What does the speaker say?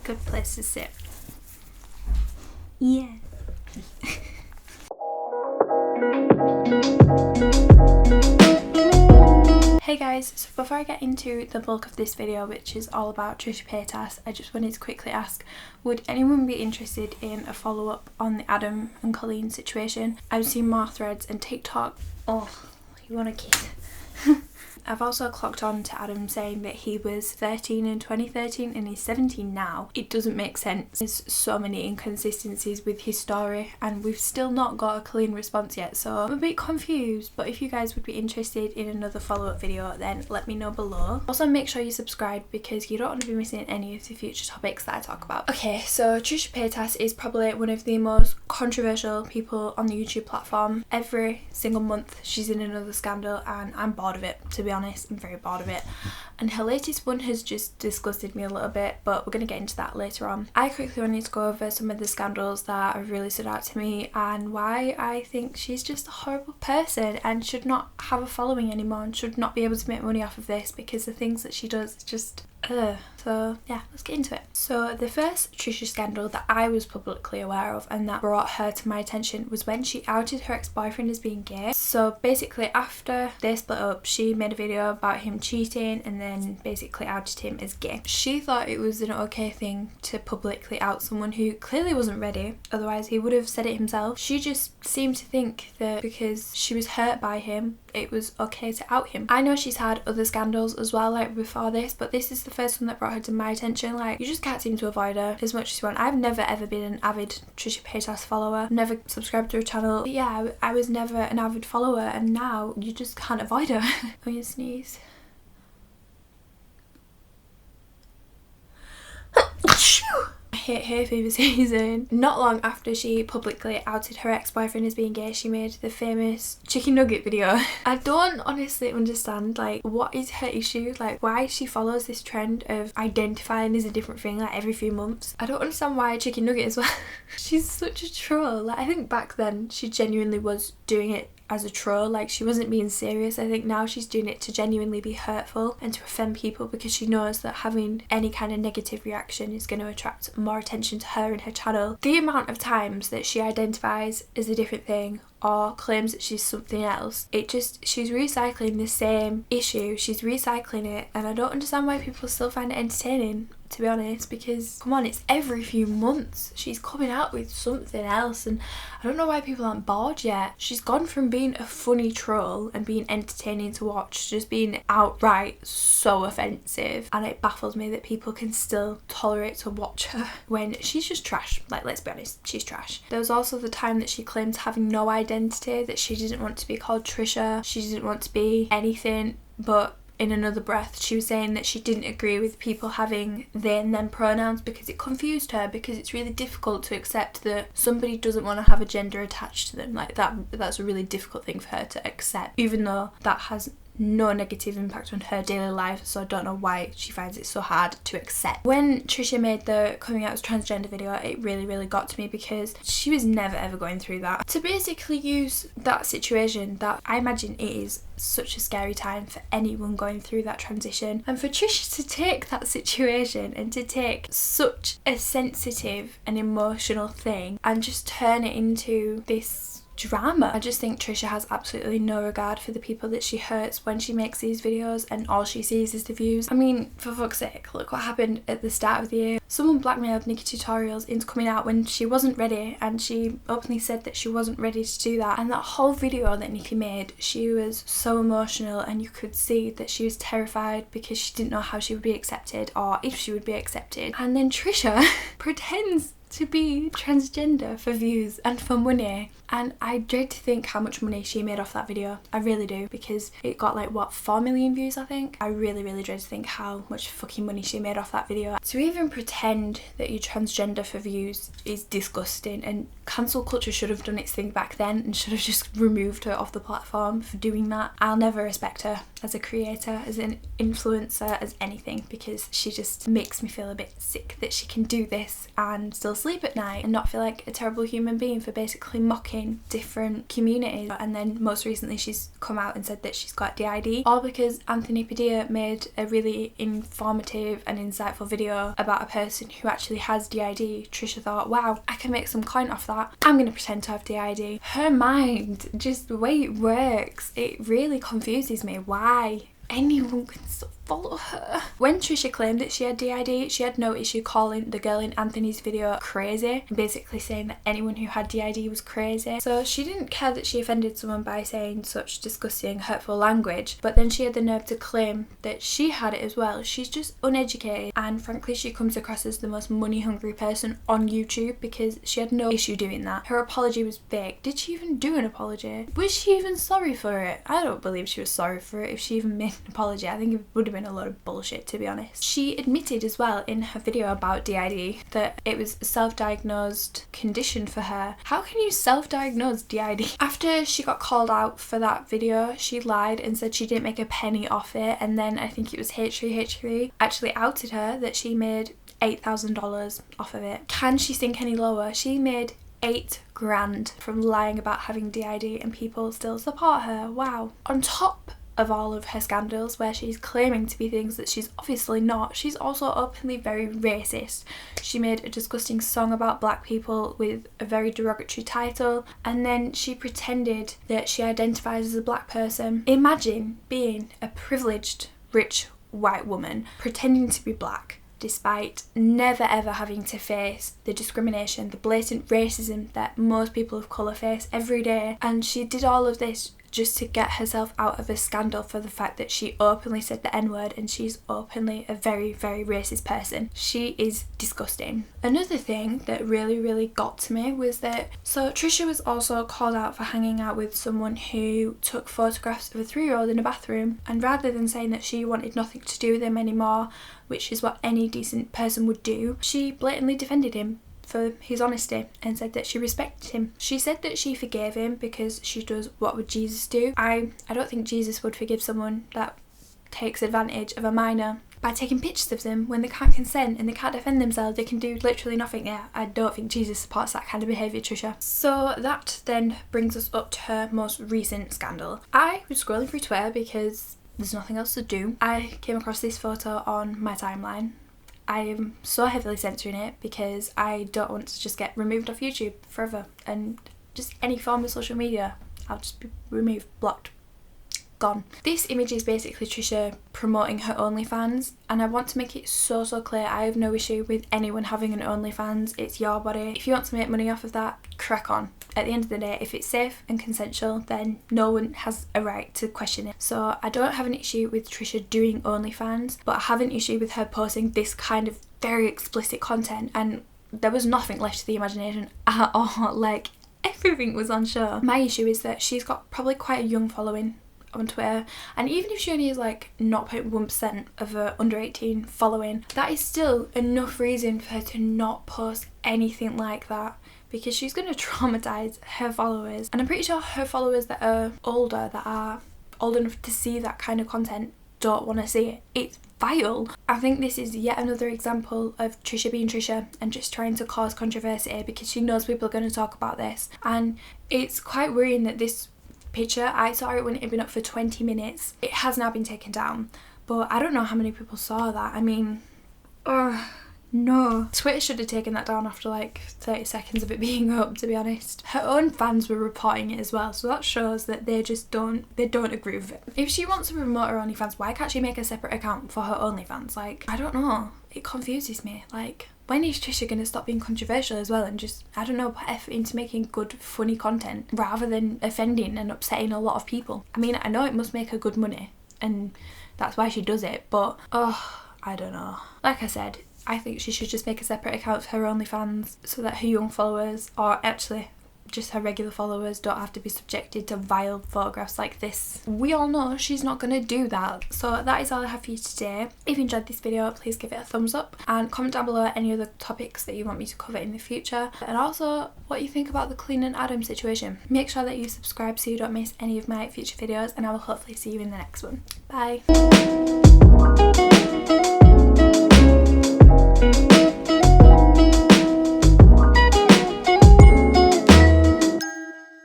Good place to sit. Yeah. Hey guys, so before I get into the bulk of this video, which is all about Trisha Paytas, I just wanted to quickly ask, would anyone be interested in a follow-up on the Adam and Colleen situation? I've seen more threads and TikTok. Oh, you want a kiss? I've also clocked on to Adam saying that he was 13 in 2013 and he's 17 now. It doesn't make sense. There's so many inconsistencies with his story and we've still not got a clean response yet, so I'm a bit confused. But if you guys would be interested in another follow-up video, then let me know below. Also make sure you subscribe because you don't want to be missing any of the future topics that I talk about. Okay, so Trisha Paytas is probably one of the most controversial people on the YouTube platform. Every single month she's in another scandal and I'm bored of it, to be honest. I'm very bored of it, and her latest one has just disgusted me a little bit, but we're going to get into that later on. I quickly wanted to go over some of the scandals that have really stood out to me and why I think she's just a horrible person and should not have a following anymore and should not be able to make money off of this, because the things that she does is just so yeah, let's get into it. So the first Trisha scandal that I was publicly aware of and that brought her to my attention was when she outed her ex-boyfriend as being gay. So basically after they split up, she made a video about him cheating and then basically outed him as gay. She thought it was an okay thing to publicly out someone who clearly wasn't ready, otherwise he would have said it himself. She just seemed to think that because she was hurt by him, it was okay to out him. I know she's had other scandals as well, like before this, but this is the first one that brought her to my attention. Like, you just can't seem to avoid her as much as you want. I've never ever been an avid Trisha Paytas follower, never subscribed to her channel, but yeah, I was never an avid follower, and now you just can't avoid her. I'm gonna sneeze. I hate hay fever season. Not long after she publicly outed her ex-boyfriend as being gay, she made the famous chicken nugget video. I don't honestly understand, like, what is her issue? Like, why she follows this trend of identifying as a different thing like every few months. I don't understand why chicken nugget as well. She's such a troll. Like, I think back then she genuinely was doing it as a troll, like she wasn't being serious. I think now she's doing it to genuinely be hurtful and to offend people because she knows that having any kind of negative reaction is going to attract more attention to her and her channel. The amount of times that she identifies as a different thing or claims that she's something else, she's recycling the same issue, she's recycling it, and I don't understand why people still find it entertaining, to be honest, because come on, it's every few months she's coming out with something else, and I don't know why people aren't bored yet. She's gone from being a funny troll and being entertaining to watch to just being outright so offensive, and it baffles me that people can still tolerate to watch her when she's just trash. Like, let's be honest, she's trash. There was also the time that she claimed having no identity, that she didn't want to be called Trisha, she didn't want to be anything, but in another breath she was saying that she didn't agree with people having they and them pronouns because it confused her, because it's really difficult to accept that somebody doesn't want to have a gender attached to them. Like, that's a really difficult thing for her to accept, even though that has no negative impact on her daily life, so I don't know why she finds it so hard to accept. When Trisha made the coming out as transgender video, it really got to me because she was never ever going through that. To basically use that situation, that I imagine it is such a scary time for anyone going through that transition, and for Trisha to take that situation and to take such a sensitive and emotional thing and just turn it into this drama. I just think Trisha has absolutely no regard for the people that she hurts when she makes these videos, and all she sees is the views. I mean, for fuck's sake, look what happened at the start of the year. Someone blackmailed Nikki Tutorials into coming out when she wasn't ready, and she openly said that she wasn't ready to do that. And that whole video that Nikki made, she was so emotional, and you could see that she was terrified because she didn't know how she would be accepted or if she would be accepted. And then Trisha pretends to be transgender for views and for money, and I dread to think how much money she made off that video. I really do, because it got like, what, 4 million views, I think. I really dread to think how much fucking money she made off that video. To even pretend that you're transgender for views is disgusting, and cancel culture should have done its thing back then and should have just removed her off the platform for doing that. I'll never respect her as a creator, as an influencer, as anything, because she just makes me feel a bit sick that she can do this and still asleep at night and not feel like a terrible human being for basically mocking different communities. And then most recently she's come out and said that she's got DID, all because Anthony Padilla made a really informative and insightful video about a person who actually has DID. Trisha thought, wow, I can make some coin off that. I'm going to pretend to have DID. Her mind, just the way it works, it really confuses me. Why anyone can still follow her. When Trisha claimed that she had DID, she had no issue calling the girl in Anthony's video crazy and basically saying that anyone who had DID was crazy. So she didn't care that she offended someone by saying such disgusting, hurtful language, but then she had the nerve to claim that she had it as well. She's just uneducated, and frankly she comes across as the most money hungry person on YouTube because she had no issue doing that. Her apology was fake. Did she even do an apology? Was she even sorry for it? I don't believe she was sorry for it if she even made an apology. I think it would have been a lot of bullshit, to be honest. She admitted as well in her video about DID that it was a self-diagnosed condition for her. How can you self-diagnose DID? After she got called out for that video, she lied and said she didn't make a penny off it, and then I think it was H3 actually outed her that she made $8,000 off of it. Can she sink any lower? She made $8 grand from lying about having DID and people still support her. Wow. On top of all of her scandals where she's claiming to be things that she's obviously not, she's also openly very racist. She made a disgusting song about black people with a very derogatory title, and then she pretended that she identifies as a black person. Imagine being a privileged, rich white woman pretending to be black despite never ever having to face the discrimination, the blatant racism that most people of colour face every day. And she did all of this just to get herself out of a scandal for the fact that she openly said the N-word, and she's openly a very, very racist person. She is disgusting. Another thing that really got to me was that, so Trisha was also called out for hanging out with someone who took photographs of a 3-year-old in a bathroom, and rather than saying that she wanted nothing to do with him anymore, which is what any decent person would do, she blatantly defended him for his honesty and said that she respected him. She said that she forgave him because she does what would Jesus do. I don't think Jesus would forgive someone that takes advantage of a minor by taking pictures of them when they can't consent and they can't defend themselves. They can do literally nothing. Yeah, I don't think Jesus supports that kind of behaviour, Trisha. So that then brings us up to her most recent scandal. I was scrolling through Twitter because there's nothing else to do. I came across this photo on my timeline. I am so heavily censoring it because I don't want to just get removed off YouTube forever, and just any form of social media. I'll just be removed, blocked, gone. This image is basically Trisha promoting her OnlyFans, and I want to make it so clear, I have no issue with anyone having an OnlyFans. It's your body. If you want to make money off of that, crack on. At the end of the day, if it's safe and consensual, then no one has a right to question it. So I don't have an issue with Trisha doing OnlyFans, but I have an issue with her posting this kind of very explicit content, and there was nothing left to the imagination at all. Like, everything was on show. My issue is that she's got probably quite a young following on Twitter, and even if she only has like 0.1% of her under 18 following, that is still enough reason for her to not post anything like that, because she's going to traumatise her followers. And I'm pretty sure her followers that are older, that are old enough to see that kind of content, don't want to see it. It's vile. I think this is yet another example of Trisha being Trisha and just trying to cause controversy because she knows people are going to talk about this. And it's quite worrying that this picture, I saw it when it had been up for 20 minutes. It has now been taken down, but I don't know how many people saw that. I mean, no. Twitter should have taken that down after like 30 seconds of it being up, to be honest. Her own fans were reporting it as well, so that shows that they don't agree with it. If she wants to promote her OnlyFans, why can't she make a separate account for her OnlyFans? Like, I don't know. It confuses me. Like, when is Trisha going to stop being controversial as well and just, I don't know, put effort into making good, funny content rather than offending and upsetting a lot of people? I mean, I know it must make her good money and that's why she does it, but, I don't know. Like I said, I think she should just make a separate account for her OnlyFans so that her young followers, or actually just her regular followers, don't have to be subjected to vile photographs like this. We all know she's not going to do that. So that is all I have for you today. If you enjoyed this video, please give it a thumbs up and comment down below any other topics that you want me to cover in the future, and also what you think about the Clean and Adam situation. Make sure that you subscribe so you don't miss any of my future videos, and I will hopefully see you in the next one. Bye.